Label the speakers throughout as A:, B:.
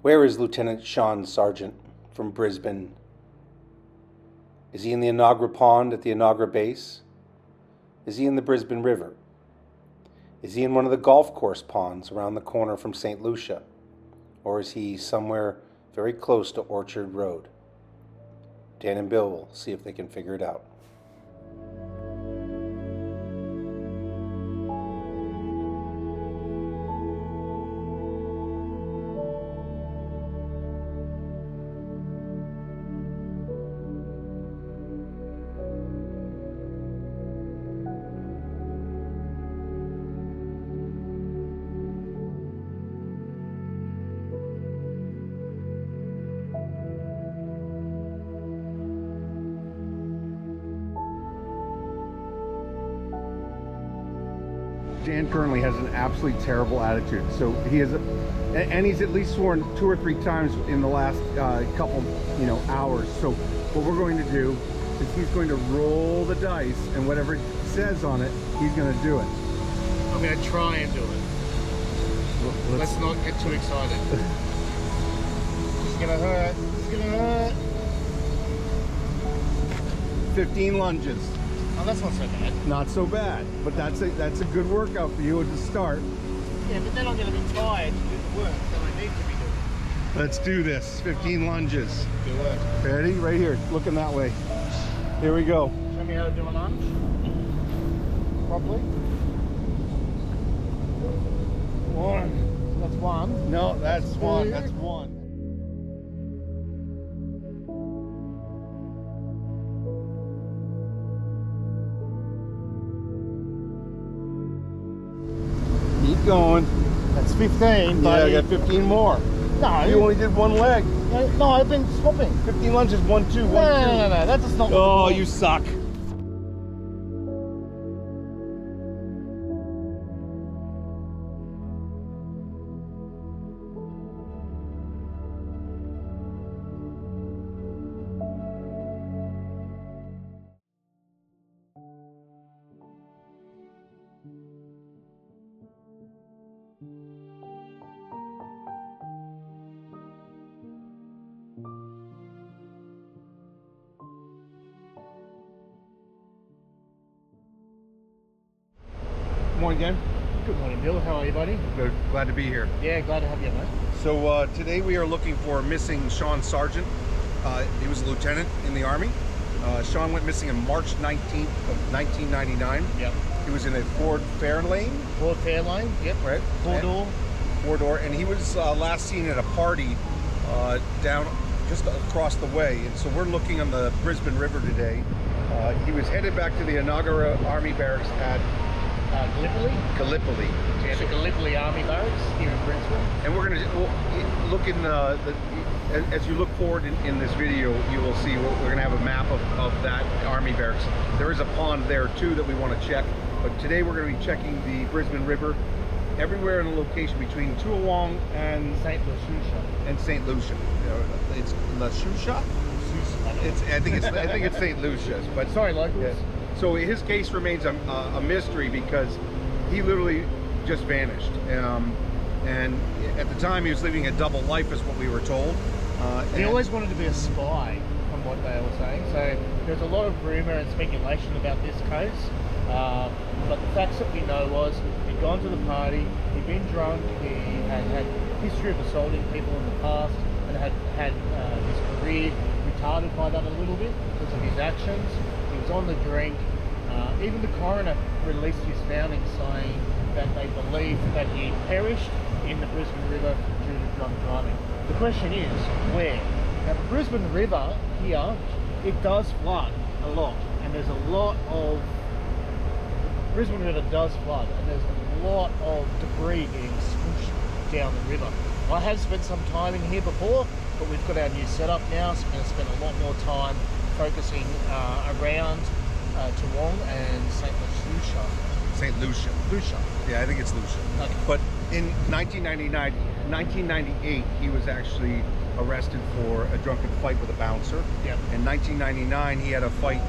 A: Where is Lieutenant Sean Sargent from Brisbane? Is he in the Anagra Pond at the Anagra Base? Is he in the Brisbane River? Is he in one of the golf course ponds around the corner from St. Lucia? Or is he somewhere very close to Orchard Road? Dan and Bill will see if they can figure it out.
B: Dan currently has an absolutely terrible attitude. So he has, and he's at least sworn 2 or 3 times in the last couple, hours. So what we're going to do is he's going to roll the dice, and whatever it says on it, he's going to do it.
C: I'm going to try and do it. Let's not get too excited. It's going to hurt. It's going to hurt.
B: 15 lunges.
C: Oh, that's not so bad.
B: Not so bad, but that's a good workout for you at the start.
C: Yeah, but then I'm going to be tired to do the work that I need to be doing.
B: Let's do this. 15 lunges.
C: Do it.
B: Ready? Right here. Looking that way. Here we go.
C: Show me how to do a lunge. Properly. 1. That's 1.
B: No, that's 1.
C: 2.
B: That's 1. Keep going.
C: That's 15.
B: Yeah, I
C: buddy.
B: got 15 more.
C: No.
B: You only did 1 leg.
C: No, I've been swapping.
B: 15 lunges, 1, 2, 1, 2.
C: No, that's just not what
B: Oh,
C: the
B: you suck. Morning, Dan.
C: Good morning, Bill. How are you, buddy?
B: Good. Glad to be here.
C: Yeah, glad to have you, mate.
B: So today we are looking for missing Sean Sargent. He was a lieutenant in the Army. Sean went missing on March 19th of 1999.
C: Yep.
B: He was in a Ford Fairlane.
C: Ford Fairlane. Yep.
B: Right.
C: 4-door.
B: 4-door, and he was last seen at a party down just across the way. And so we're looking on the Brisbane River today. He was headed back to the Anagra Army Barracks at Gallipoli.
C: Yeah, the Gallipoli Army Barracks here in Brisbane.
B: And we're going to look in as you look forward in this video, you will see we're going to have a map of that Army Barracks. There is a pond there too that we want to check, but today we're going to be checking the Brisbane River, everywhere in the location between Toowong and
C: St. Lucia.
B: St. Lucia. It's Lucia? I think it's St. Lucia's, but
C: sorry, locals.
B: Yeah. So his case remains a mystery because he literally just vanished. And at the time, he was living a double life, is what we were told.
C: He always wanted to be a spy, from what they were saying. So there's a lot of rumor and speculation about this case. But the facts that we know was he'd gone to the party, he'd been drunk, he had history of assaulting people in the past, and had his career retarded by that a little bit because of his actions. He was on the drink. Even the coroner released his findings saying that they believe that he perished in the Brisbane River due to drunk driving. The question is, where? Now the Brisbane River here, it does flood a lot, and there's a lot of Brisbane River does flood, and there's a lot of debris being squished down the river. I have spent some time in here before, but we've got our new setup now, so we're going to spend a lot more time focusing around Toowong and St. Lucia.
B: St. Lucia.
C: Lucia.
B: Yeah, I think it's Lucia.
C: Okay.
B: But in 1998, he was actually arrested for a drunken fight with a bouncer.
C: Yep.
B: In 1999, he had a fight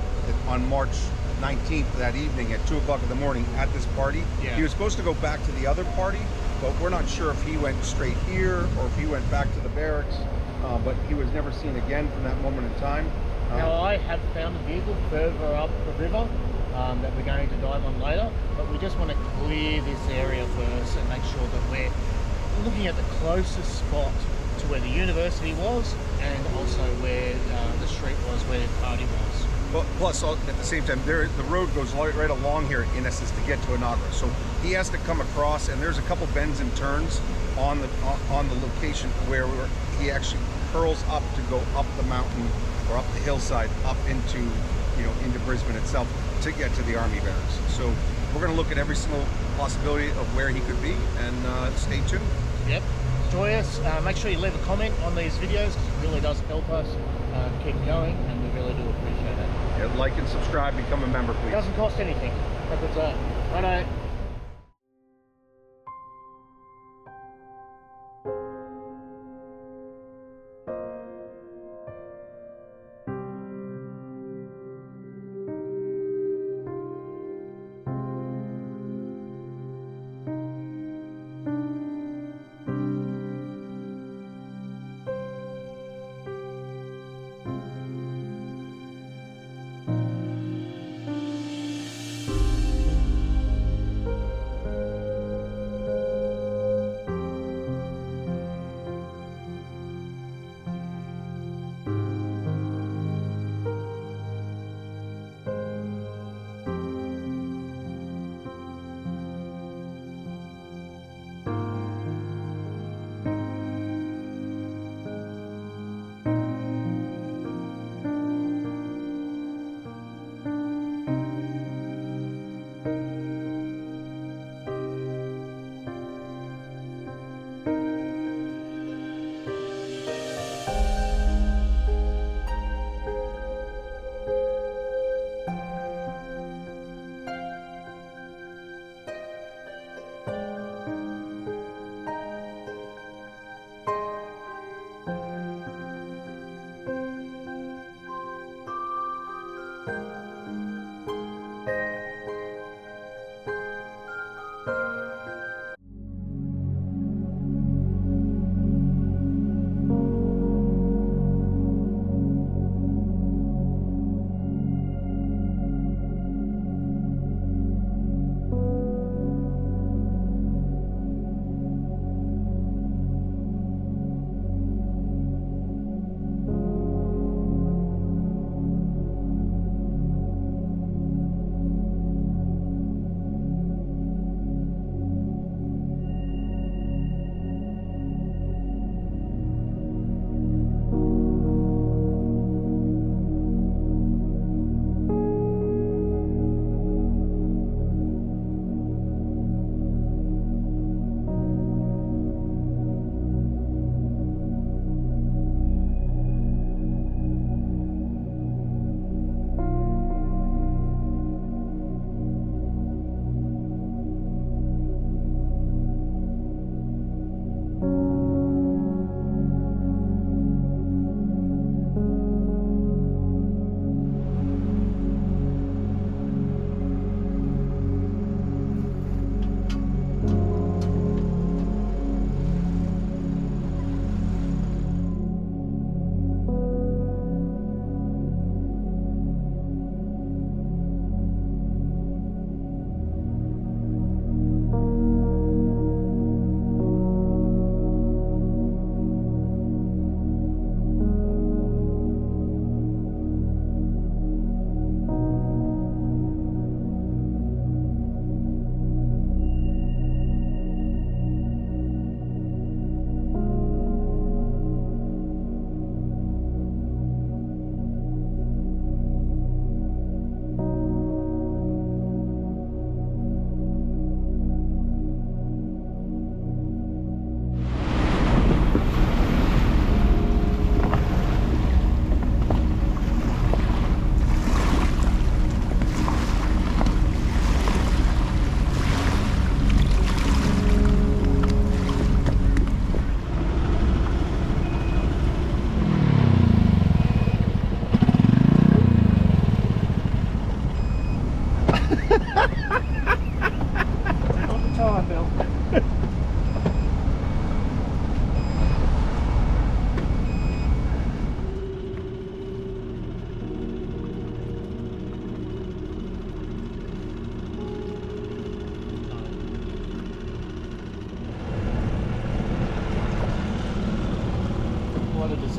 B: on March 19th that evening at 2 o'clock in the morning at this party.
C: Yeah.
B: He was supposed to go back to the other party, but we're not sure if he went straight here or if he went back to the barracks, but he was never seen again from that moment in time.
C: Now, I have found a vehicle further up the river that we're going to dive on later, but we just want to clear this area first and make sure that we're looking at the closest spot to where the university was and also where the street was, where the party was.
B: But plus, at the same time, the road goes right along here, in essence, to get to Inagra. So he has to come across, and there's a couple bends and turns on the location where he actually curls up to go up the mountain or up the hillside, up into, you know, into Brisbane itself to get to the Army barracks. So we're going to look at every single possibility of where he could be, and stay tuned.
C: Yep. Enjoy us. Make sure you leave a comment on these videos, because it really does help us keep going, and we really do appreciate it.
B: Yeah, like and subscribe, become a member, please.
C: It doesn't cost anything. That's what's up. Righto.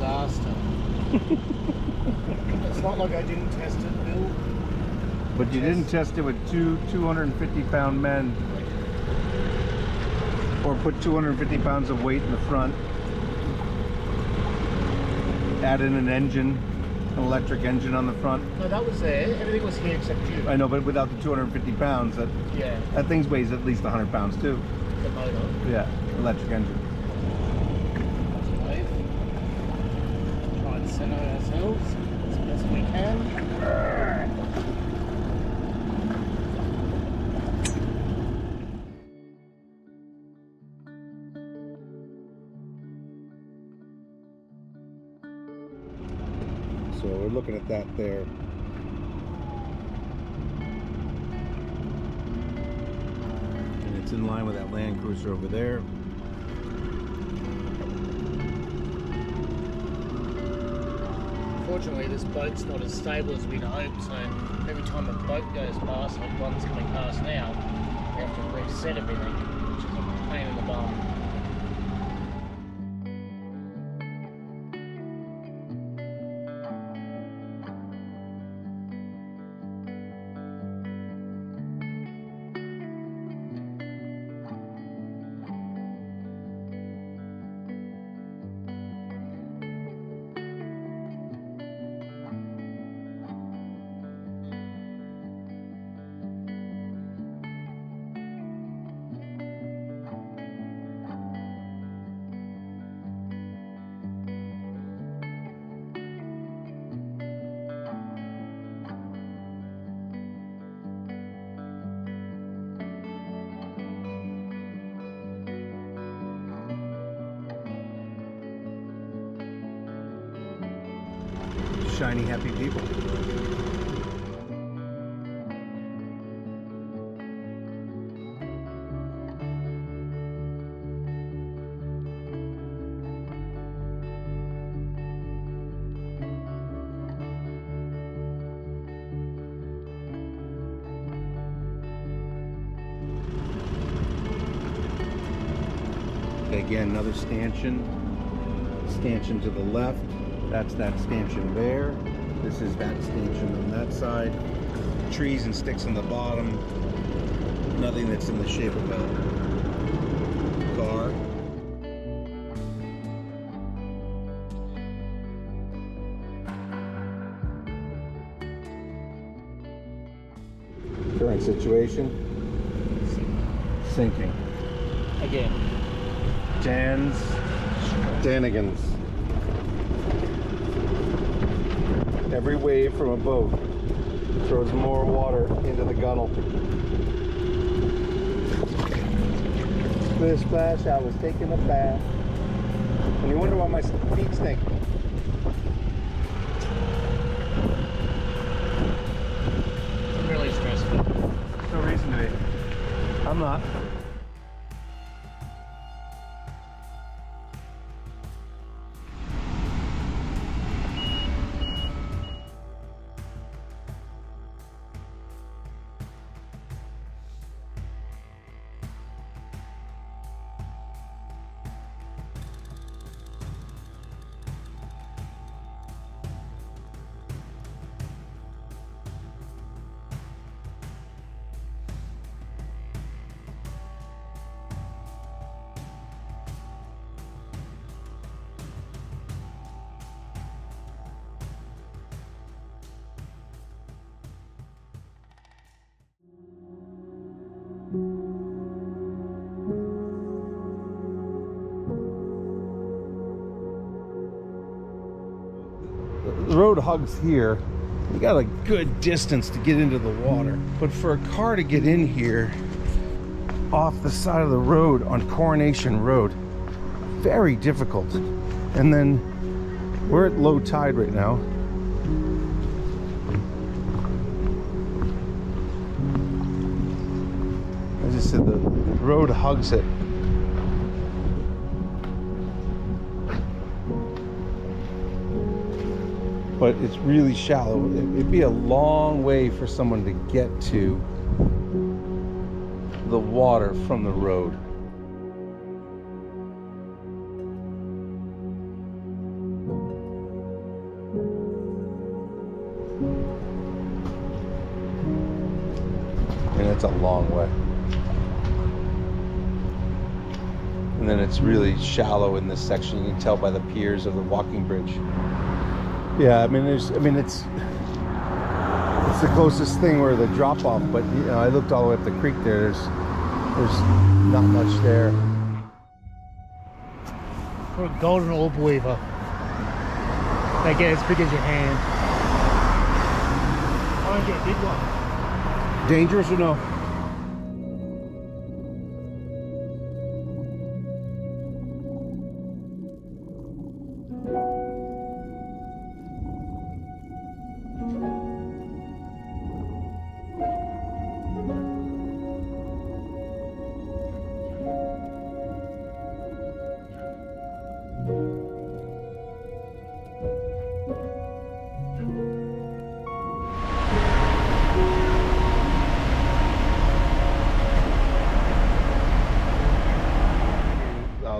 C: disaster. It's not like I didn't test it, Bill.
A: But you didn't test it with two 250-pound men, or put 250 pounds of weight in the front, add in an engine, an electric engine on the front.
C: No, that was there. Everything was here except you.
A: I know, but without the 250 pounds, that thing weighs at least 100 pounds too.
C: The motor.
A: Yeah, electric engine.
C: Try to center ourselves as best we can.
A: So we're looking at that there. And it's in line with that Land Cruiser over there.
C: Unfortunately, this boat's not as stable as we'd hoped, so every time a boat goes past, like one's coming past now, we have to reset everything, which is a pain in the bum.
A: Shiny, happy people. Okay, again, another stanchion. Stanchion to the left. That's that stanchion there. This is that stanchion on that side. Trees and sticks on the bottom. Nothing that's in the shape of a car. Current situation. Sinking.
C: Again.
A: Danigans. Every wave from a boat throws more water into the gunnel. Splish splash, I was taking a bath. And you wonder why my feet stink.
C: I'm really stressful.
A: No reason to be. I'm not. The road hugs here. You got a good distance to get into the water, but for a car to get in here off the side of the road on Coronation Road, very difficult. And then we're at low tide right now. I just said the road hugs it. But it's really shallow. It'd be a long way for someone to get to the water from the road. and it's a long way. And then it's really shallow in this section. You can tell by the piers of the walking bridge. Yeah, I mean, it's the closest thing where the drop off, but you know, I looked all the way up the creek there. There's not much there.
C: For a golden orb weaver, they get as big as your hand. I don't get a big one.
A: Dangerous or no?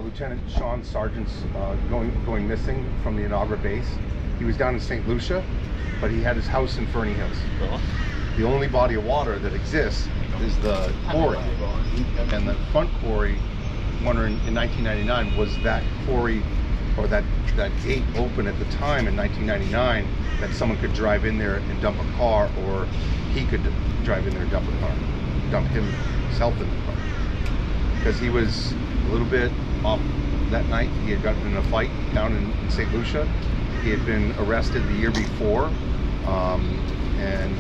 A: Lieutenant Sean Sargent's going missing from the Inagra base. He was down in St. Lucia, but he had his house in Ferny Hills. The only body of water that exists is the quarry, and the front quarry, wondering in 1999, was that quarry or that gate open at the time in 1999 that someone could drive in there and dump a car, or he could drive in there and dump a car, dump himself in the car, because he was a little bit off that night. He had gotten in a fight down in St. Lucia. He had been arrested the year before, and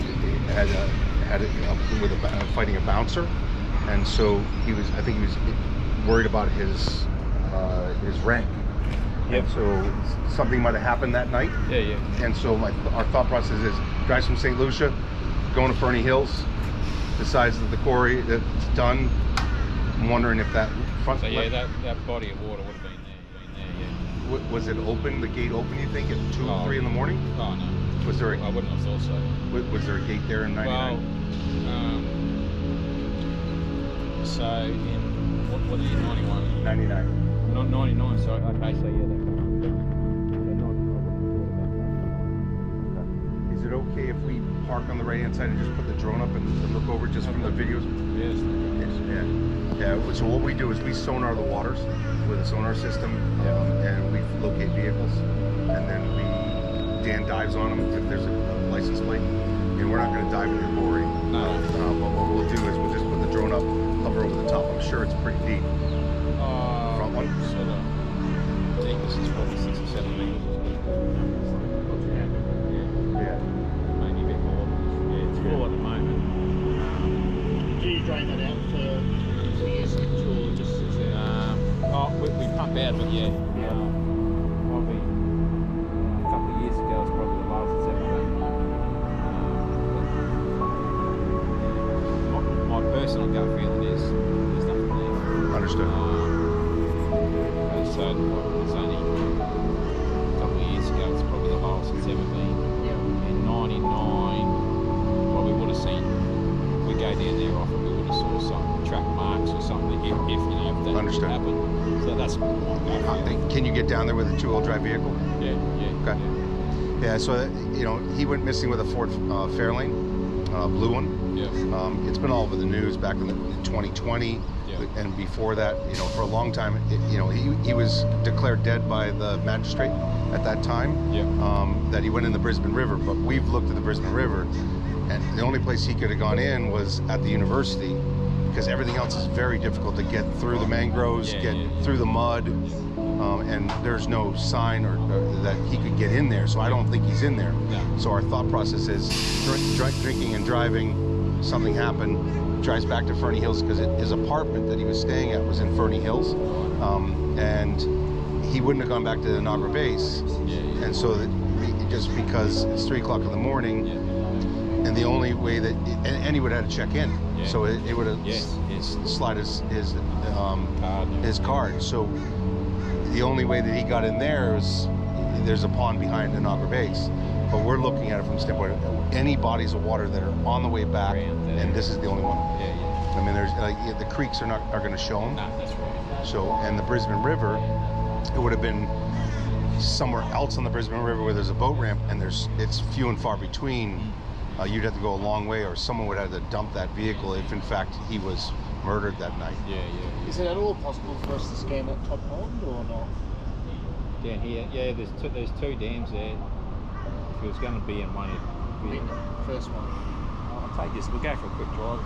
A: fighting a bouncer, and so I think he was worried about his rank. Yep. And so something might have happened that night.
D: Yeah.
A: And so our thought process is drives from St. Lucia, going to Ferny Hills, decides that the quarry that's done. I'm wondering if that front.
D: So yeah, that body of water would have been there. Yeah.
A: Was it open? The gate open? You think at 2 or 3 in the morning?
D: Oh no.
A: Was there?
D: I wouldn't have thought so.
A: Was there a gate there in '99?
D: Well, so in what year? 91.
A: 99.
D: Not 99. So okay, so yeah,
A: Is it okay if we park on the right-hand side and just put the drone up and look over just from the videos?
D: Yes.
A: Yeah. So what we do is we sonar the waters with a sonar system, and we locate vehicles, and then Dan dives on them if there's a license plate. And we're not going to dive in your quarry.
D: No.
A: But what we'll do is we'll just put the drone up, hover over the top. I'm sure it's pretty deep. Front one.
D: So the deepest is probably 6 or 7 meters.
A: Yeah.
D: Maybe a bit more. Yeah, it's full at the moment.
C: Do you drain that out for years or just?
D: We pump out of it, yeah. Probably a couple of years ago, it's probably the lowest it's ever been. My personal gut feeling is there's nothing there.
A: Understood.
D: So it's only a couple of years ago, it's probably the lowest it's ever been. In 99, what we would have seen, we go down there often, we would have saw some track marks or something if that
A: Understood.
D: happened. So that's
A: Can you get down there with a 2-wheel drive vehicle?
D: Yeah.
A: Okay. Yeah, so he went missing with a Ford Fairlane, blue one.
D: Yeah.
A: It's been all over the news back in 2020, and before that, for a long time. He was declared dead by the magistrate at that time.
D: Yeah.
A: That he went in the Brisbane River, but we've looked at the Brisbane River, and the only place he could have gone in was at the university, because everything else is very difficult to get through the mangroves, through the mud. And there's no sign or that he could get in there, so I don't think he's in there.
D: No.
A: So our thought process is drinking and driving, something happened, drives back to Ferny Hills, because his apartment that he was staying at was in Ferny Hills, and he wouldn't have gone back to the Inagra base, and so just because it's 3 o'clock in the morning, and the only way that, and he would have had to check in, so it would have slide his card, so the only way that he got in there is there's a pond behind Inagra base, but we're looking at it from the standpoint of any bodies of water that are on the way back, and this is the only one. I mean, there's the creeks are going to show them.
D: No, that's right.
A: So, and the Brisbane River, it would have been somewhere else on the Brisbane River where there's a boat ramp, and it's few and far between
B: you'd have to go a long way, or someone would have to dump that vehicle if in fact he was murdered that night.
D: Yeah.
C: Is it at all possible for us to scan that top pond or not?
D: Down here, yeah, there's two dams there. If it was going to be in one, it'd be
C: The first one.
D: I'll take this. We'll go for a quick drive.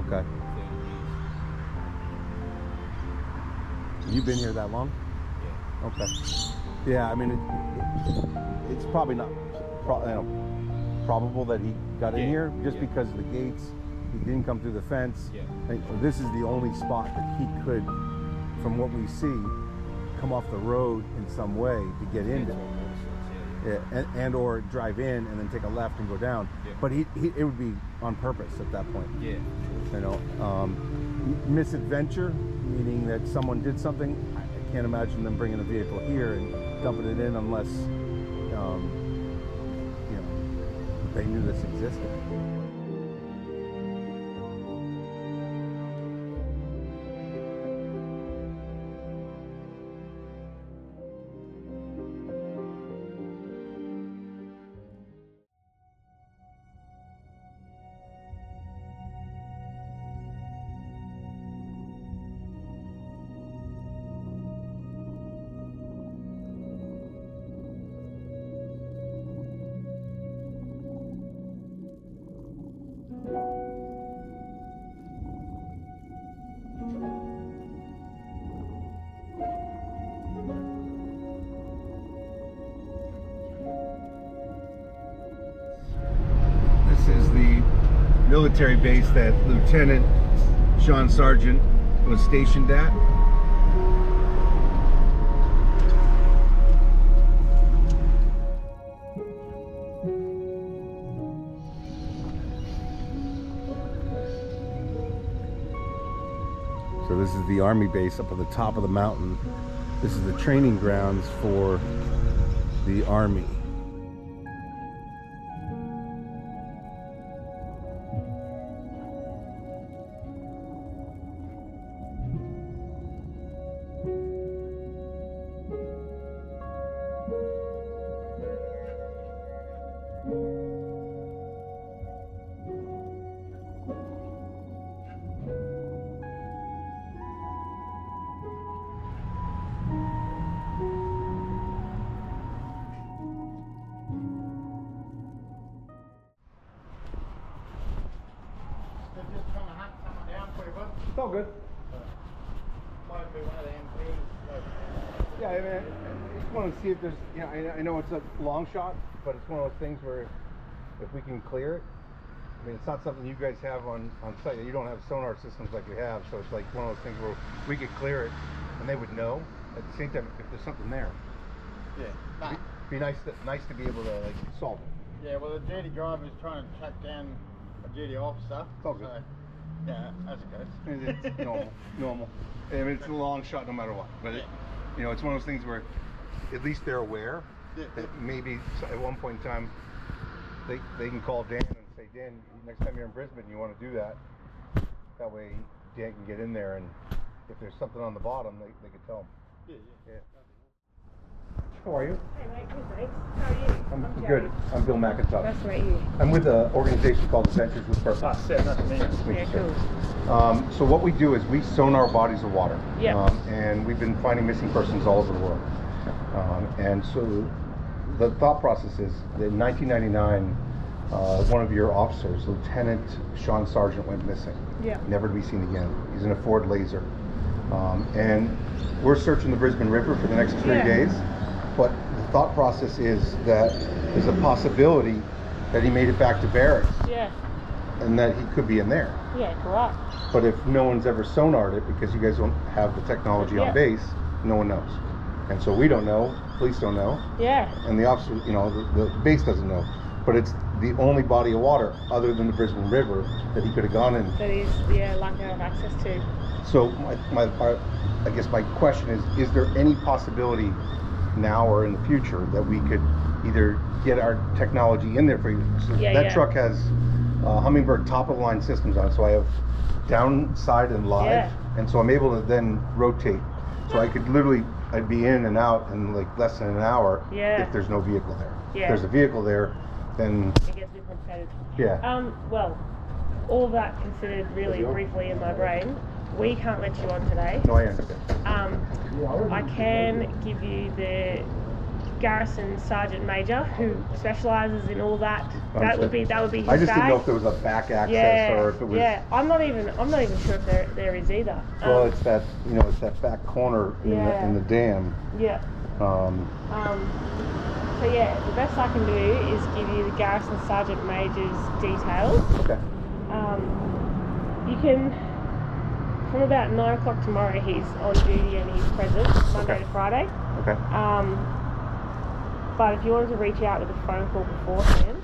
B: Okay. You've been here that long?
D: Yeah.
B: Okay. Yeah, I mean, it's probably not probable that he got in here just because of the gates. He didn't come through the fence.
D: Yeah.
B: And this is the only spot that he could, from what we see, come off the road in some way to get into. Yeah, and or drive in and then take a left and go down.
D: Yeah.
B: But it would be on purpose at that point.
D: Yeah.
B: You know, misadventure, meaning that someone did something. I can't imagine them bringing a vehicle here and dumping it in unless, you know, they knew this existed. This is the military base that Lieutenant Sean Sargent was stationed at. So this is the Army base up at the top of the mountain. This is the training grounds for the Army. It's all good.
C: Might be one of the MPs.
B: Yeah, I mean, I just want to see if there's, you know, I know it's a long shot, but it's one of those things where if we can clear it, I mean, it's not something you guys have on site. You don't have sonar systems like we have, so it's like one of those things where we could clear it and they would know. At the same time, if there's something there,
C: Yeah.
B: be nice to be able to like solve it.
C: Yeah, well, the duty driver is trying to track down a duty officer.
B: It's all good.
C: So, yeah, as it goes.
B: It's normal. I mean, it's a long shot no matter what. But it, you know, it's one of those things where at least they're aware that maybe at one point in time they can call Dan and say, Dan, next time you're in Brisbane, you want to do that. That way Dan can get in there, and if there's something on the bottom, they could tell him. Yeah. How are you?
E: Hi, Mike. Good, thanks. How are you?
B: I'm
E: Jerry.
B: good. I'm Bill McIntosh.
E: Nice to meet you.
B: I'm with an organization called Adventures with Purpose.
C: Nice to meet you.
B: Nice to meet
E: Yeah,
B: you, sir.
E: cool.
B: So what we do is we sonar bodies of water.
E: Yeah.
B: And we've been finding missing persons all over the world. And so the thought process is that in 1999, one of your officers, Lieutenant Sean Sargent, went missing.
E: Yeah.
B: Never to be seen again. He's in a Ford Laser. And we're searching the Brisbane River for the next 3 days. But the thought process is that there's a possibility that he made it back to barracks
E: Yeah.
B: and that he could be in there.
E: Yeah, correct.
B: But if no one's ever sonared it, because you guys don't have the technology
E: Yeah.
B: on base, no one knows. And so we don't know, police don't know,
E: Yeah.
B: and the officer, you know, the base doesn't know. But it's the only body of water other than the Brisbane River that he could have gone in.
E: That is, lack of access to.
B: So I guess my question is there any possibility now or in the future that we could either get our technology in there for you? So that truck has Hummingbird top-of-the-line systems on it, so I have downside and live, and so I'm able to then rotate. So I could literally, I'd be in and out in like less than an hour if there's no vehicle there.
E: Yeah.
B: If there's a vehicle there, then
E: It gets a bit complicated.
B: yeah.
E: Well, all that considered really briefly in my brain, we can't let you on today.
B: No, I understand.
E: I can give you the Garrison Sergeant Major who specialises in all that. That would be his
B: I just didn't know
E: bag.
B: if there was a back access or if it was.
E: Yeah, I'm not even sure if there is either.
B: Well, it's that, you know, it's that back corner in the dam.
E: Yeah. So yeah, the best I can do is give you the Garrison Sergeant Major's details.
B: Okay.
E: You can, from about 9 o'clock tomorrow, he's on duty and he's present Monday to Friday.
B: Okay.
E: But if you wanted to reach out with a phone call beforehand,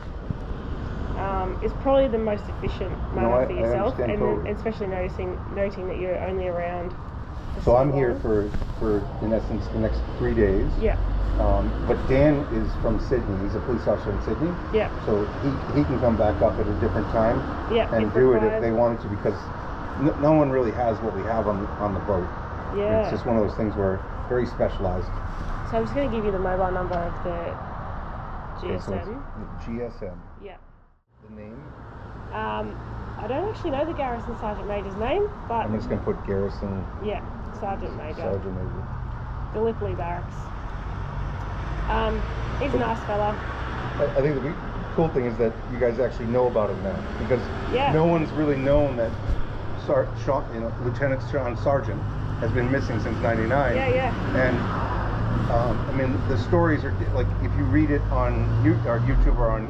E: it's probably the most efficient manner for yourself,
B: I understand totally.
E: and especially noting that you're only around.
B: So I'm here for in essence the next 3 days.
E: Yeah.
B: But Dan is from Sydney. He's a police officer in Sydney.
E: Yeah.
B: So he can come back up at a different time.
E: Yeah.
B: And do it if they wanted to, because no one really has what we have on the boat.
E: Yeah.
B: It's just one of those things where very specialized.
E: So I'm just going to give you the mobile number of the
B: Okay, so it's
E: GSM.
B: the GSM.
E: Yeah.
B: The name.
E: I don't actually know the Garrison Sergeant Major's name, but
B: I'm just going to put Garrison
E: yeah, Sergeant Major.
B: Sergeant Major.
E: Gallipoli Barracks. He's a nice fella.
B: I think the cool thing is that you guys actually know about him now, because no one's really known that Lieutenant Sean Sargent has been missing since '99.
E: Yeah.
B: And I mean, the stories are like, if you read it on YouTube or on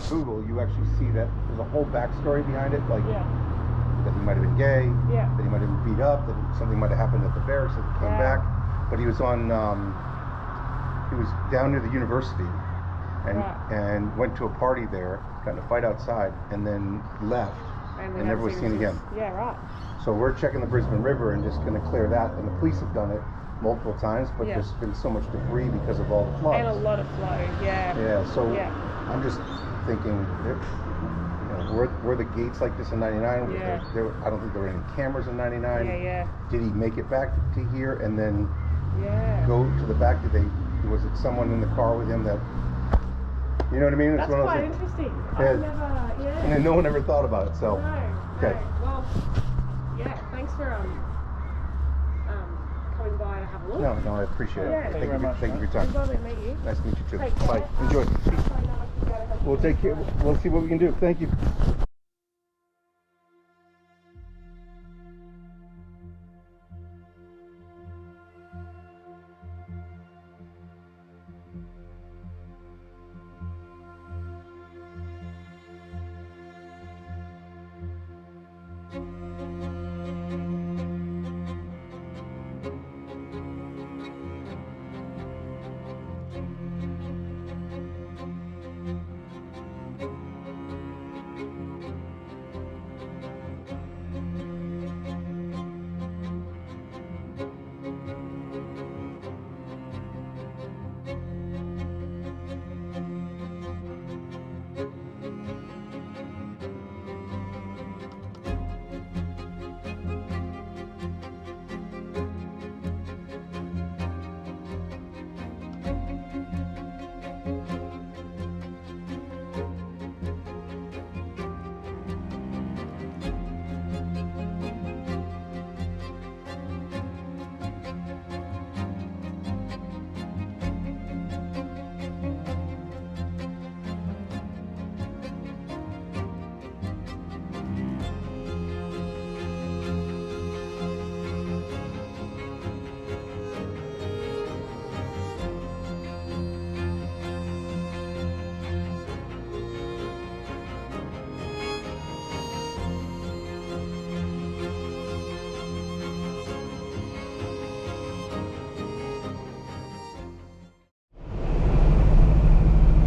B: Google, you actually see that there's a whole backstory behind it, like that he might have been gay, that he might have been beat up, that something might have happened at the barracks that he came back. But he was on, he was down near the university and went to a party there, got in a fight outside, and then left and never was seen again.
E: Yeah, right.
B: So we're checking the Brisbane River and just going to clear that, and the police have done it multiple times, but there's been so much debris because of all the floods.
E: And a lot of flow,
B: So I'm just thinking, were the gates like this in '99? I don't think there were any cameras in '99. Did he make it back to here and then go to the back? Was it someone in the car with him that, you know what I mean?
E: That's
B: one of those
E: quite
B: things.
E: interesting. I've never,
B: And then no one ever thought about it, so.
E: No. Well, thanks for coming by to have a look.
B: No, I appreciate it. Thank you very much. Thank you for your time.
E: Lovely to meet you.
B: Nice to meet you too.
E: Take care.
B: Bye. Enjoy. We'll take care. We'll see what we can do. Thank you.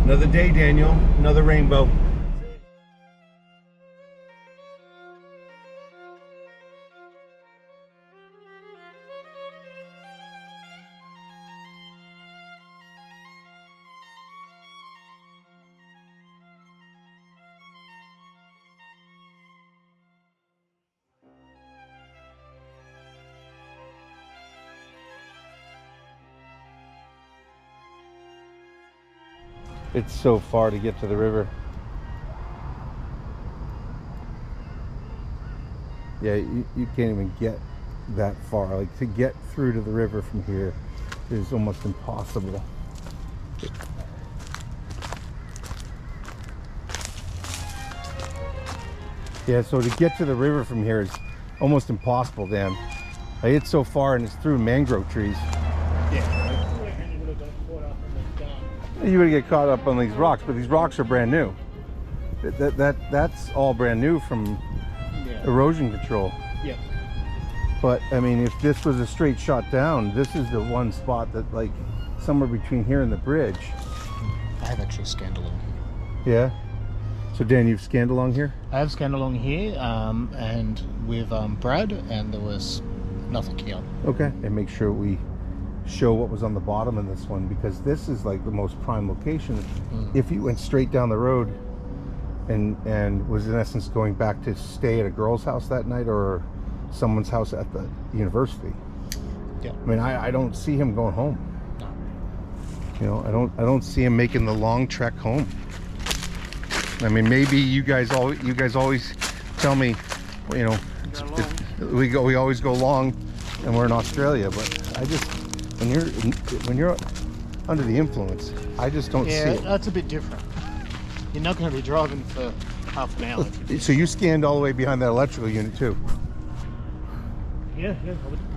A: Another day, Daniel. Another rainbow. It's so far to get to the river. Yeah, you can't even get that far. Like, to get through to the river from here is almost impossible. Yeah, so to get to the river from here is almost impossible, Dan. Like, it's so far and it's through mangrove trees.
C: Yeah.
A: You would get caught up on these rocks, but these rocks are brand new. That's all brand new from erosion control.
C: Yeah.
A: But I mean, if this was a straight shot down, this is the one spot that, like, somewhere between here and the bridge.
C: I have actually scanned along here.
A: Yeah. So Dan, you've scanned along here?
C: I have scanned along here, and with Brad, and there was nothing here.
A: Okay. And make sure we show what was on the bottom in this one, because this is like the most prime location. If you went straight down the road and was in essence going back to stay at a girl's house that night or someone's house at the university.
C: Yeah.
A: I mean, I don't see him going home.
C: No.
A: You know, I don't see him making the long trek home. I mean, maybe you guys always tell me, you know, we always go long and we're in Australia, but I just, when you're under the influence, I just don't see it.
C: Yeah, that's a bit different. You're not going to be driving for half an hour.
A: So you scanned all the way behind that electrical unit too?
C: Yeah.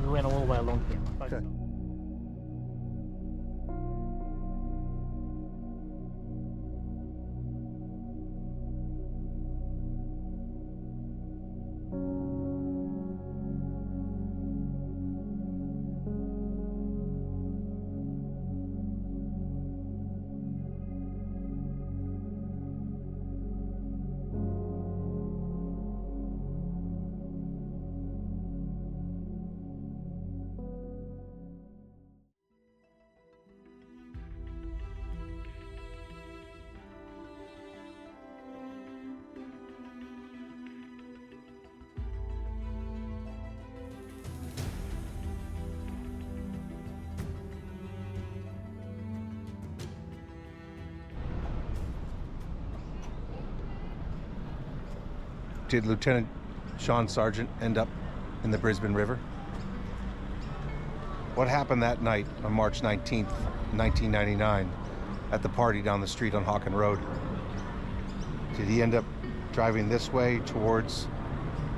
C: We went all the way along here.
A: Okay. Did Lieutenant Sean Sargent end up in the Brisbane River? What happened that night on March 19th, 1999 at the party down the street on Hawken Road? Did he end up driving this way towards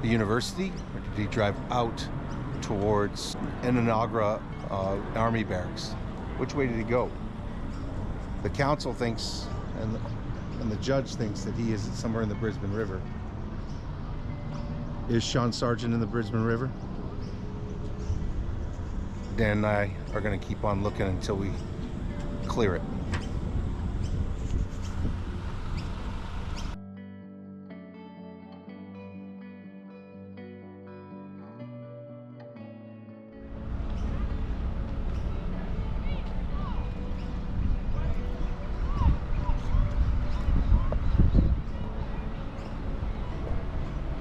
A: the university, or did he drive out towards Enonagra Army Barracks? Which way did he go? The council thinks, and the judge thinks, that he is somewhere in the Brisbane River. Is Sean Sargent in the Brisbane River? Dan and I are going to keep on looking until we clear it.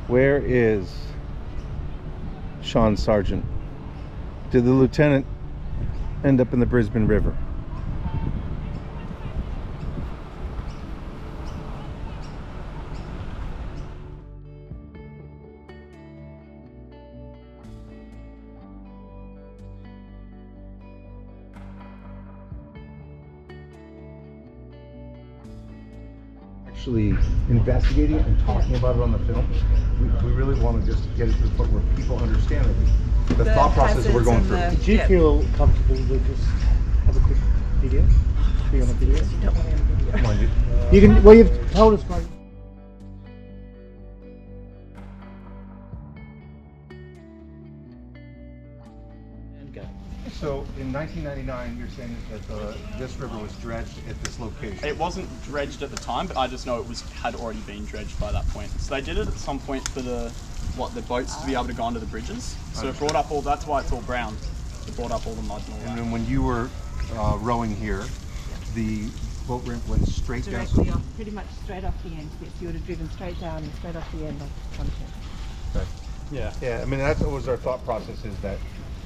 A: Where is Sean Sargent? Did the lieutenant end up in the Brisbane River? Actually investigating it and talking about it on the film. We really want to just get it to the point where people understand it. The thought process that we're going through.
C: Did you feel comfortable to just have a quick video? Be on a video?
E: You don't want to have a video.
A: Come on,
C: You can, well, you've told us, mate. vodka.
B: So in 1999, you're saying that this river was dredged at this location.
F: It wasn't dredged at the time, but I just know it had already been dredged by that point. So they did it at some point for the boats to be able to go onto the bridges. So it brought up that's why it's all brown. It brought up all the mud and all that.
B: And then when you were rowing here, the boat ramp went straight down.
G: Directly off, pretty much straight off the end. Yes, you would have driven straight down and straight off the end of the content.
B: Okay.
F: Yeah.
B: Yeah, I mean, that was our thought process, is that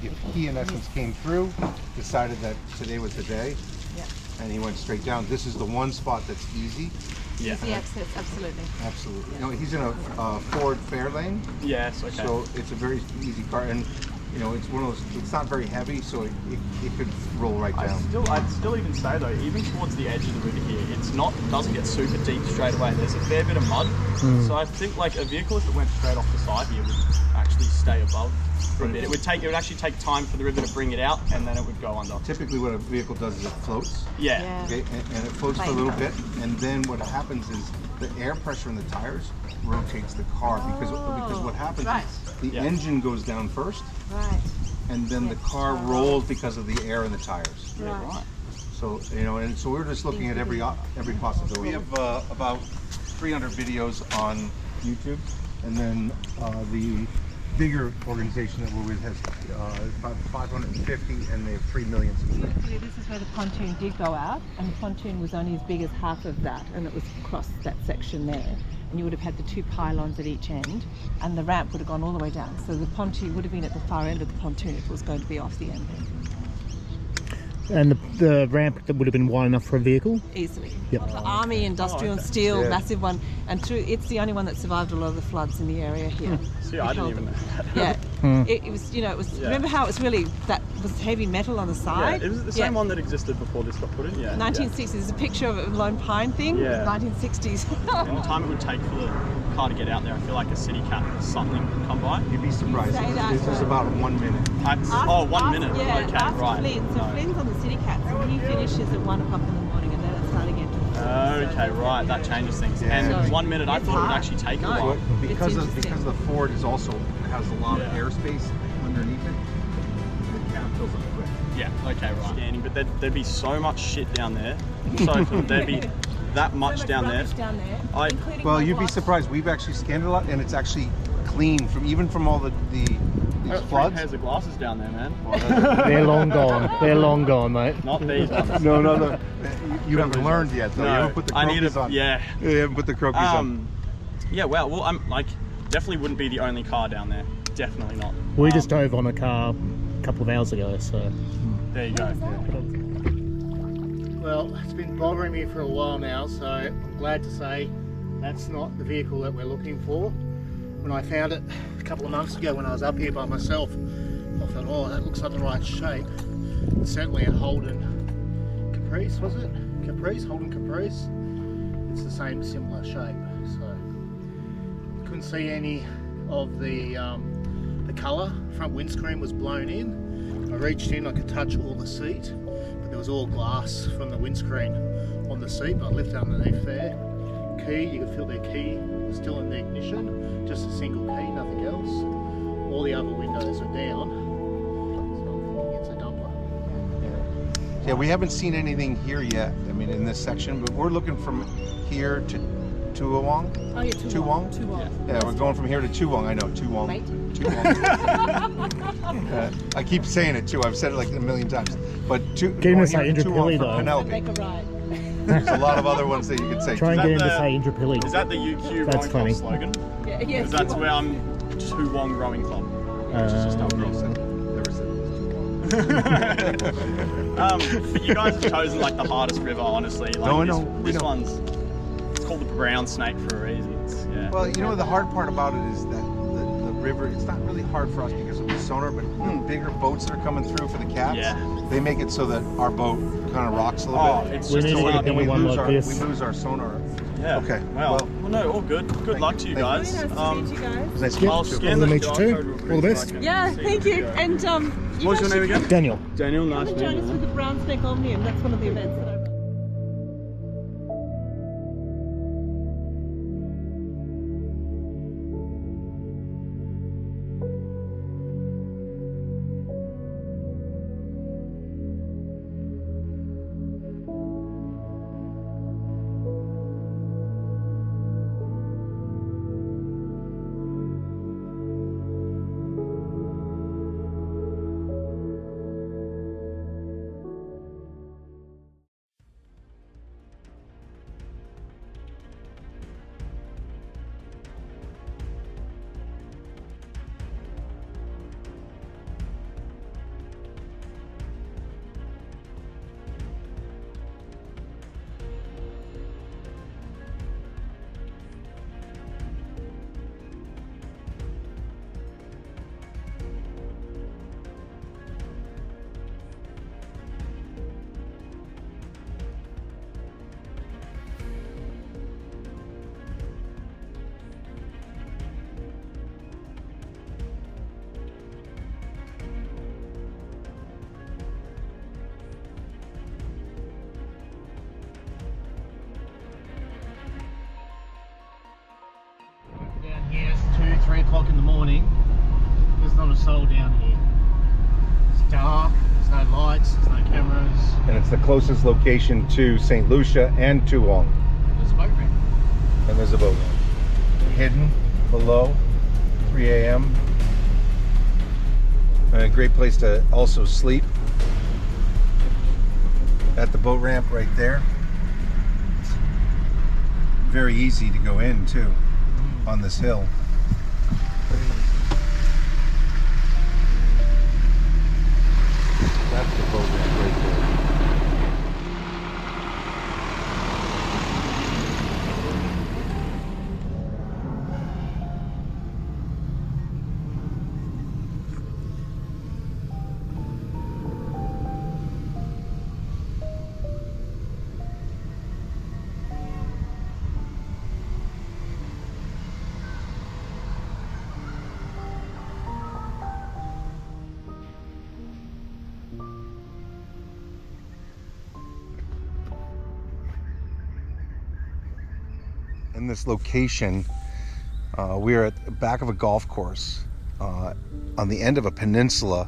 B: if he in essence came through, decided that today was the day,
G: Yeah.
B: and he went straight down, this is the one spot that's easy.
F: Yeah.
G: Easy access, absolutely.
B: Absolutely. You know, he's in a Ford Fairlane,
F: Yes, okay.
B: so it's a very easy car, and you know, it's one of those, it's not very heavy, so it could roll right down.
F: I'd still even say though, even towards the edge of the river here, doesn't get super deep straight away. There's a fair bit of mud. So I think like a vehicle, if it went straight off the side here, would actually stay above for a bit. It would actually take time for the river to bring it out, and then it would go under.
B: Typically what a vehicle does is it floats.
F: Yeah.
B: Okay, and it floats for a little bit, and then what happens is the air pressure in the tires rotates the car, because what happens is the engine goes down first,
G: Right.
B: and then the car rolls because of the air in the tires.
F: Yeah, right.
B: So you know, and so we're just looking at every possibility. We have about 300 videos on YouTube, and then the bigger organization that we're with has about 550, and they have 3 million subscribers.
G: Actually, this is where the pontoon did go out, and the pontoon was only as big as half of that, and it was across that section there. And you would have had the 2 pylons at each end, and the ramp would have gone all the way down. So the pontoon would have been at the far end of the pontoon if it was going to be off the end.
C: And the ramp that would have been wide enough for a vehicle?
G: Easily.
C: Yep.
G: The army, industrial, steel, massive one, and it's the only one that survived a lot of the floods in the area here.
F: See, I didn't even know that.
G: Yeah, it was, you know, it was, remember how it was really, that was heavy metal on the side?
F: Yeah, it was the same one that existed before this got put in, yeah.
G: 1960s, there's a picture of a Lone Pine thing,
F: Yeah.
G: 1960s.
F: And the time it would take for the car to get out there, I feel like a city cat or something would come by.
B: You'd be surprised.
G: Say that.
B: This is about 1 minute.
F: 1 minute?
G: Yeah,
F: Okay,
G: ask
F: right.
G: Flynn. So
F: No.
G: Flynn's on the city cat, so he finishes at 1 o'clock in the morning, and then it's starting again.
F: Okay, right, that changes things.
B: Yeah.
F: And
G: So
F: 1 minute, I
G: it's
F: thought it would
G: hard.
F: actually take a
G: No.
F: while.
B: Because
G: interesting.
B: the Ford is also has a lot of
F: Yeah.
B: airspace underneath it, the cab fills up quick.
F: Yeah, okay, right. Scanning, but there'd be so much shit down there. So there'd be that much
G: So
F: down there.
G: rubbish down there,
F: I-
G: including
B: Well,
G: my
B: you'd be
G: blocks.
B: surprised. We've actually scanned it a lot, and it's actually clean from all these
F: I've got 3
B: floods.
F: pairs of glasses down there, man.
C: They're long gone. They're long gone, mate.
F: Not these ones.
B: No. You haven't learned yet, though.
F: No,
B: You haven't put the
F: I need
B: croquis
F: a-
B: on.
F: yeah.
B: You haven't put the croquis on.
F: Yeah, well, I'm like, definitely wouldn't be the only car down there. Definitely not.
C: We just drove on a car a couple of hours ago, so.
F: There you go.
C: Well, it's been bothering me for a while now, so I'm glad to say that's not the vehicle that we're looking for. When I found it a couple of months ago when I was up here by myself, I thought, oh, that looks like the right shape. It's certainly a Holden Caprice, was it? Holden Caprice. It's the same similar shape, so couldn't see any of the colour. Front windscreen was blown in. I reached in, I could touch all the seat, but there was all glass from the windscreen on the seat, but I lifted underneath there. Key, you could feel their key still in the ignition, just a single key, nothing else. All the other windows are down, so I'm thinking it's a dumper.
B: Yeah, we haven't seen anything here yet. I mean, in this section, but we're looking from here to Tuawong.
G: Oh, yeah,
B: Tuawong?
G: Tuawong.
B: Yeah, we're going from here to Tuawong. I know, Tuawong.
G: Wait.
B: I keep saying it too. I've said it like a million times. But
C: Get him to say
B: going here
C: Indrapilli,
B: Tuawong for
C: though.
B: Penelope.
G: Make a right.
B: There's a lot of other ones that you could say.
C: Try and
F: Is
C: get him
F: that
C: to say Indrapilli.
F: Is that the UQ
C: That's
F: rowing club
C: funny.
F: slogan?
G: Yeah,
F: Because that's where I'm Tuawong Rowing Club. Which is just up
B: Never
F: here.
B: said it was Tuawong.
F: But you guys have chosen like the hardest river, honestly. Like,
B: No, I know, we
F: This
B: know.
F: one's, it's called the Brown Snake for a reason. It's, yeah.
B: Well, you know, the hard part about it is that the river, it's not really hard for us because of the sonar, but the bigger boats that are coming through for the cats,
F: Yeah.
B: they make it so that our boat kind of rocks a little
F: Oh,
B: bit.
F: it's
C: We
F: just
C: need
F: a
C: to
F: lot.
C: get
B: And we
C: one
B: lose,
C: like
B: our,
C: this.
B: we lose our sonar.
F: Yeah.
B: Okay,
F: Well, no, all good. Good luck to you
B: thank
F: guys.
G: Really nice to meet you guys.
B: Nice
C: Yeah.
F: I'll
B: to meet you.
F: scan
C: Lovely
F: the
C: to meet you
F: QR
C: too.
F: code real quick
C: All the
F: so I
C: best.
F: can
G: Yeah,
F: see
G: thank
F: the
G: you.
F: video.
G: And you
F: What's your
G: guys
F: name
G: should
F: again?
C: Daniel.
F: Daniel, nice
G: come
F: to
G: and
F: meet
G: join us
F: you.
G: for the Brown Snake Omnium. That's one of the events that I run.
C: There's not a soul down here. It's dark, there's no lights, there's no cameras.
A: And it's the closest location to St. Lucia and Toowong.
C: There's a boat ramp.
A: And there's a boat ramp. Hidden below, 3 a.m. And a great place to also sleep. At the boat ramp right there. Very easy to go in too, on this hill. That's the boat ramp right there. In this location, we are at the back of a golf course on the end of a peninsula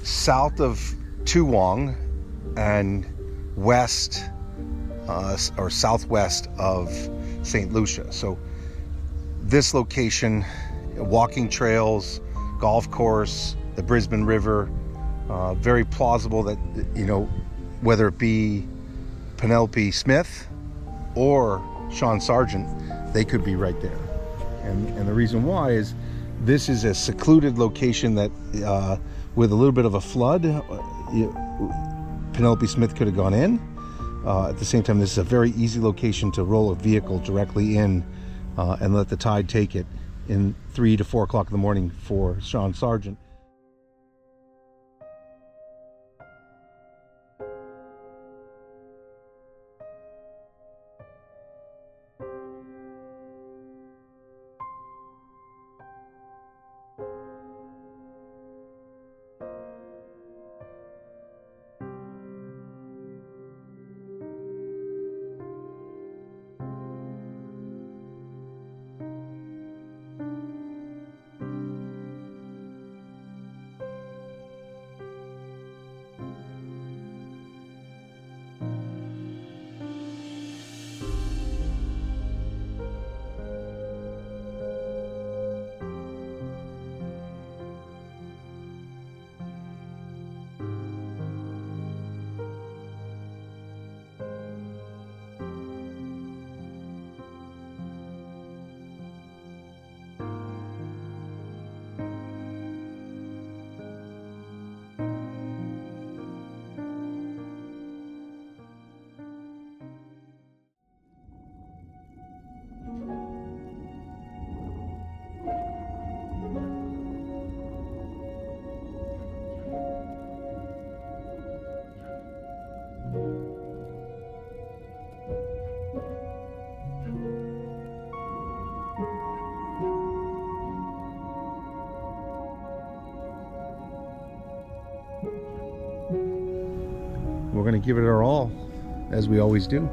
A: south of Toowong and west or southwest of St. Lucia. So this location, walking trails, golf course, the Brisbane River, very plausible that, you know, whether it be Penelope Smith or Sean Sargent, they could be right there. And the reason why is this is a secluded location that with a little bit of a flood, Penelope Smith could have gone in. At the same time, this is a very easy location to roll a vehicle directly in and let the tide take it in 3 to 4 o'clock in the morning for Sean Sargent. We're going to give it our all, as we always do.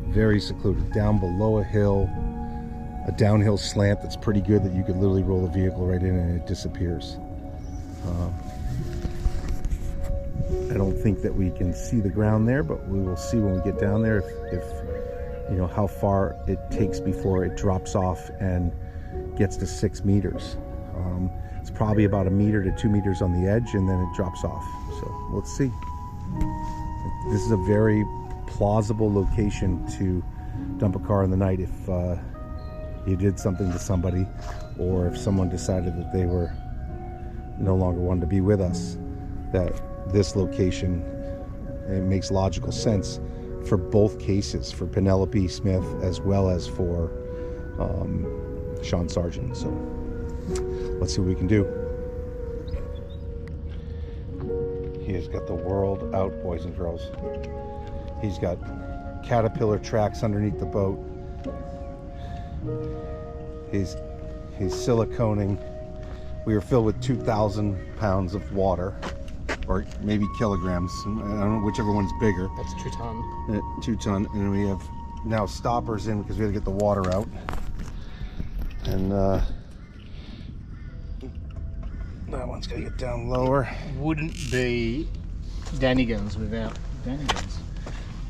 A: Very secluded, down below a hill, a downhill slant that's pretty good that you could literally roll a vehicle right in and it disappears. I don't think that we can see the ground there, but we will see when we get down there if you know how far it takes before it drops off and gets to 6 meters. It's probably about 1 meter to 2 meters on the edge, and then it drops off. So let's see. This is a very plausible location to dump a car in the night if you did something to somebody, or if someone decided that they were no longer wanted to be with us. That this location, it makes logical sense for both cases, for Penelope Smith as well as for Sean Sargent. So let's see what we can do. He has got the world out, boys and girls. He's got caterpillar tracks underneath the boat. He's siliconing. We are filled with 2,000 pounds of water or maybe kilograms. I don't know whichever one's bigger.
C: That's 2 ton.
A: 2 ton, and then we have now stoppers in because we had to get the water out. And that one's gonna get down lower.
C: Wouldn't be Danigans without Danigans.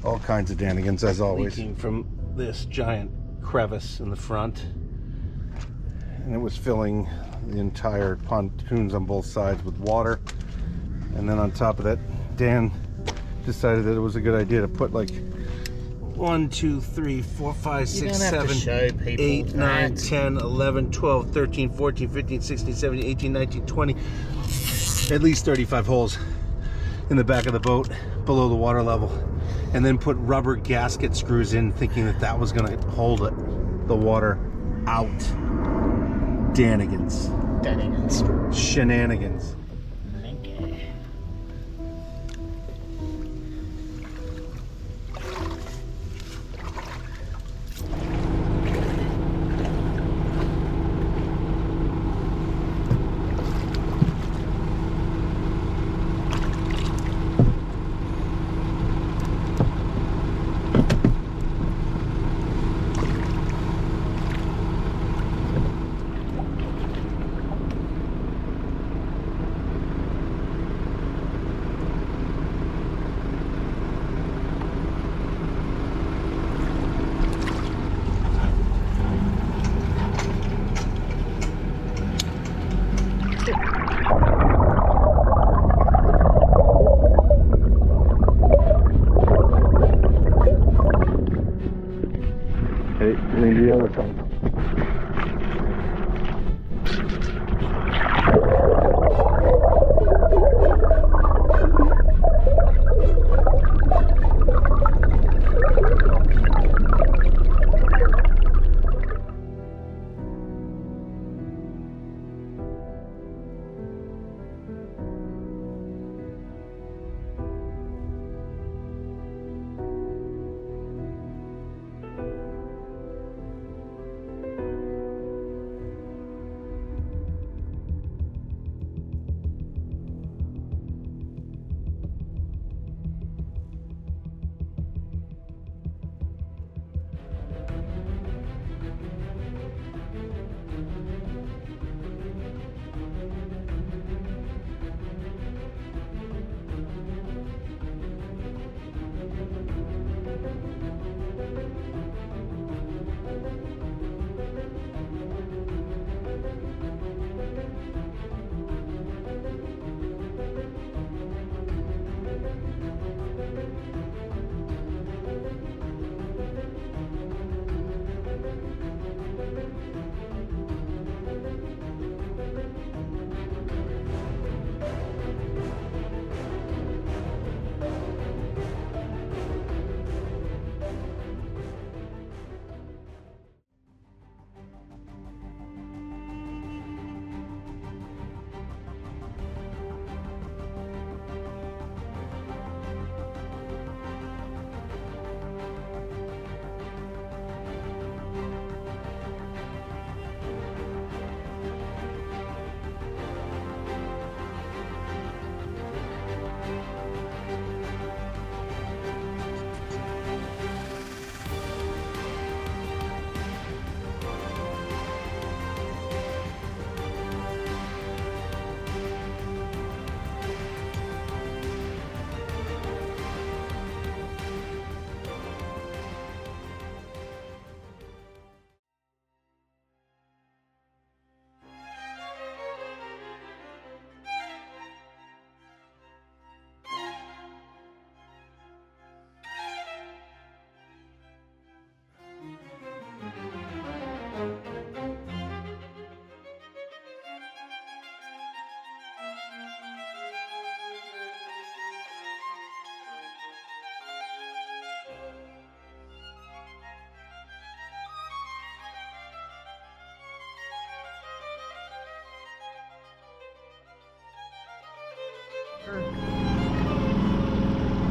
A: All kinds of Danigans, as always. Leaking from this giant crevice in the front, and it was filling the entire pontoons on both sides with water. And then on top of that, Dan decided that it was a good idea to put like 1, 2, 3, 4, 5, 6, 7, 8, 9, 10, 11, 12, 13, 14, 15, 16, 17, 18, 19, 20, at least 35 holes in the back of the boat below the water level, and then put rubber gasket screws in, thinking that that was going to hold it, the water out. Danigans. Shenanigans. Hey, lean the other side.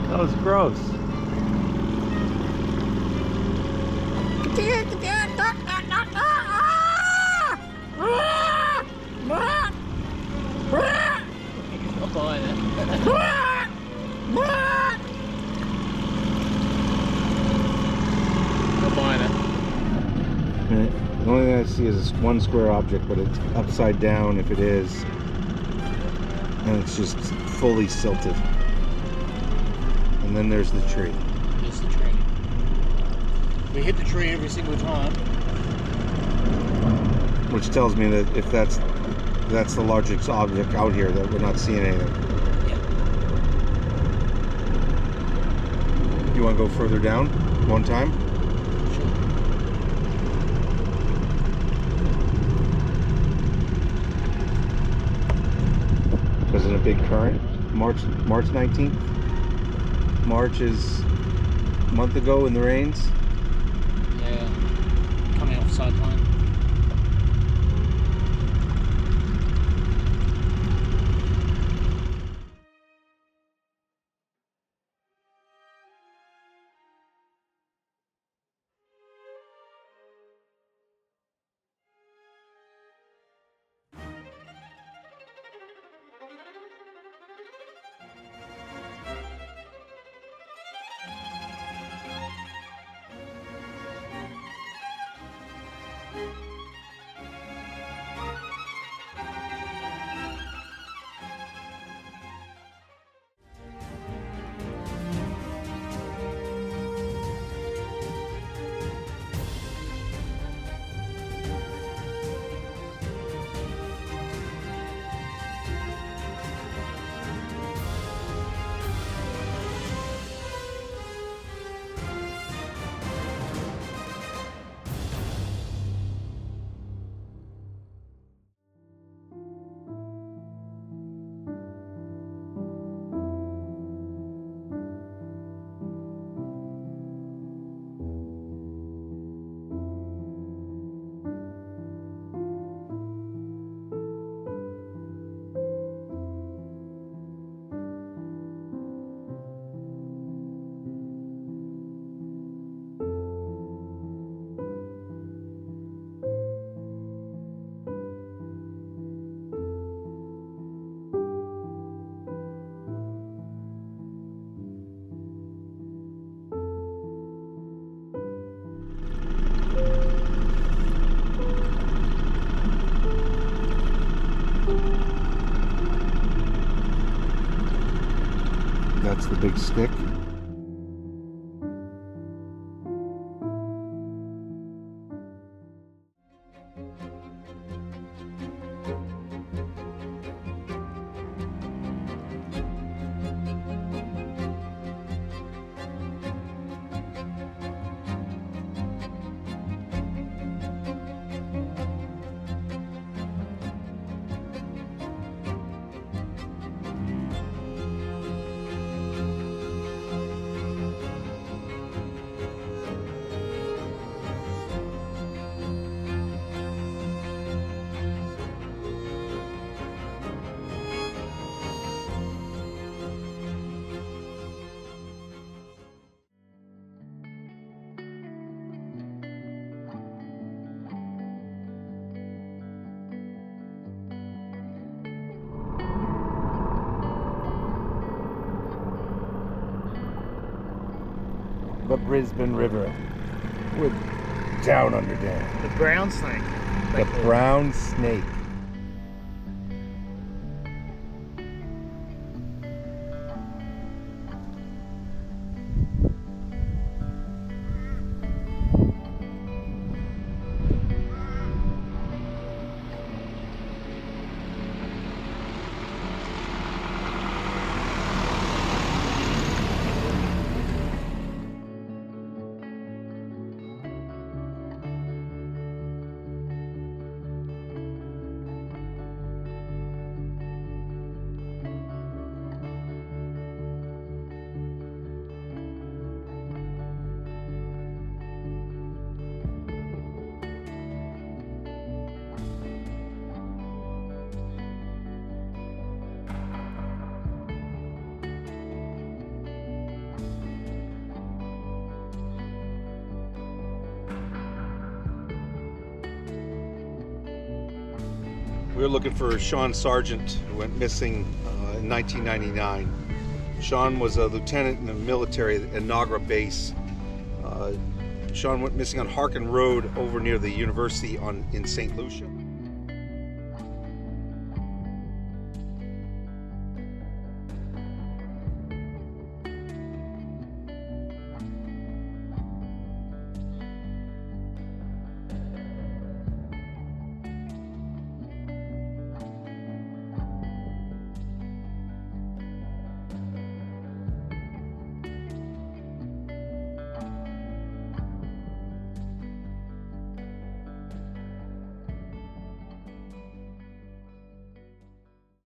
H: That was gross.
C: He's not buying it. Not buying it.
A: The only thing I see is this one square object, but it's upside down if it is. And it's just fully silted. And then there's the tree.
C: It's the tree. We hit the tree every single time.
A: Which tells me that if that's the largest object out here, that we're not seeing anything.
C: Yeah.
A: You want to go further down one time?
C: Sure.
A: Was it a big current? March 19th? March is a month ago in the rains.
C: Yeah. Coming off cyclone.
A: That's the big stick. The Brisbane River with Down Under Dam.
C: The brown snake.
A: The brown snake. We were looking for Sean Sargent, who went missing in 1999. Sean was a lieutenant in the military at Inagra base. Sean went missing on Hawken Road over near the university in St. Lucia.